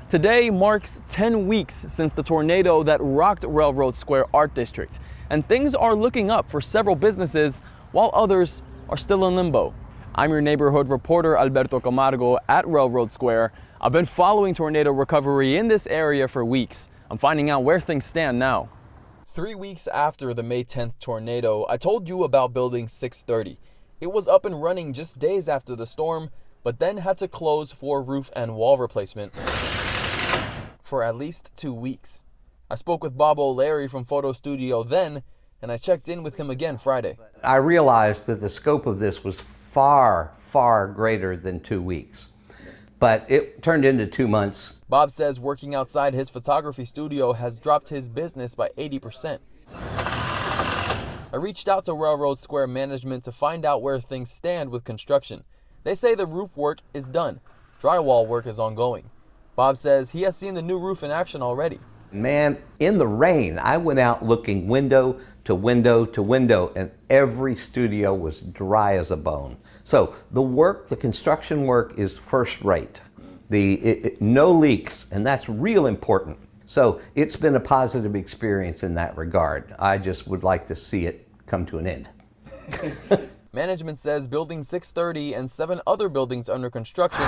Today marks 10 weeks since the tornado that rocked Railroad Square Art District, and things are looking up for several businesses while others are still in limbo. I'm your neighborhood reporter Alberto Camargo at Railroad Square. I've been following tornado recovery in this area for weeks. I'm finding out where things stand now. 3 weeks after the May 10th tornado, I told you about Building 630. It was up and running just days after the storm, but then had to close for roof and wall replacement for at least 2 weeks. I spoke with Bob O'Leary from Photo Studio then, and I checked in with him again Friday. I realized that the scope of this was far, far greater than 2 weeks, but it turned into 2 months. Bob says working outside his photography studio has dropped his business by 80%. I reached out to Railroad Square management to find out where things stand with construction. They say the roof work is done. Drywall work is ongoing. Bob says he has seen the new roof in action already. Man, in the rain, I went out looking window to window to window, and every studio was dry as a bone. So the construction work is first rate. No leaks, and that's real important. So it's been a positive experience in that regard. I just would like to see it come to an end. Management says Building 630 and 7 other buildings under construction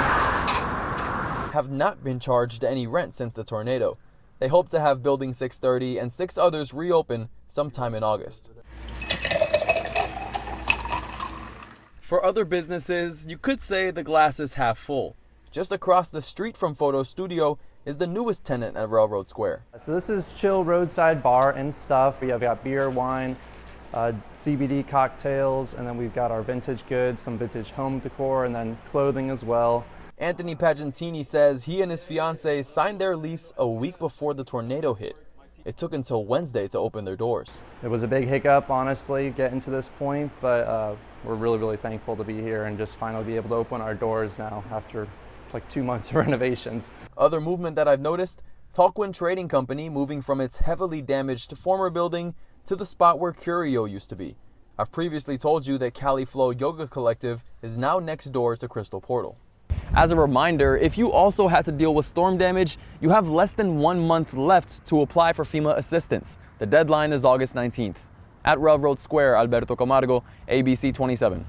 have not been charged any rent since the tornado. They hope to have Building 630 and 6 others reopen sometime in August. For other businesses, you could say the glass is half full. Just across the street from Photo Studio is the newest tenant at Railroad Square. So this is chill roadside bar and stuff. We have got beer, wine, CBD cocktails, and then we've got our vintage goods, some vintage home decor, and then clothing as well. Anthony Pagentini says he and his fiancée signed their lease a week before the tornado hit. It took until Wednesday to open their doors. It was a big hiccup, honestly, getting to this point, but we're really thankful to be here and just finally be able to open our doors now after like 2 months of renovations. Other movement that I've noticed, Talquin Trading Company moving from its heavily damaged former building to the spot where Curio used to be. I've previously told you that Cali Flow Yoga Collective is now next door to Crystal Portal. As a reminder, if you also had to deal with storm damage, you have less than 1 month left to apply for FEMA assistance. The deadline is August 19th. At Railroad Square, Alberto Camargo, ABC 27.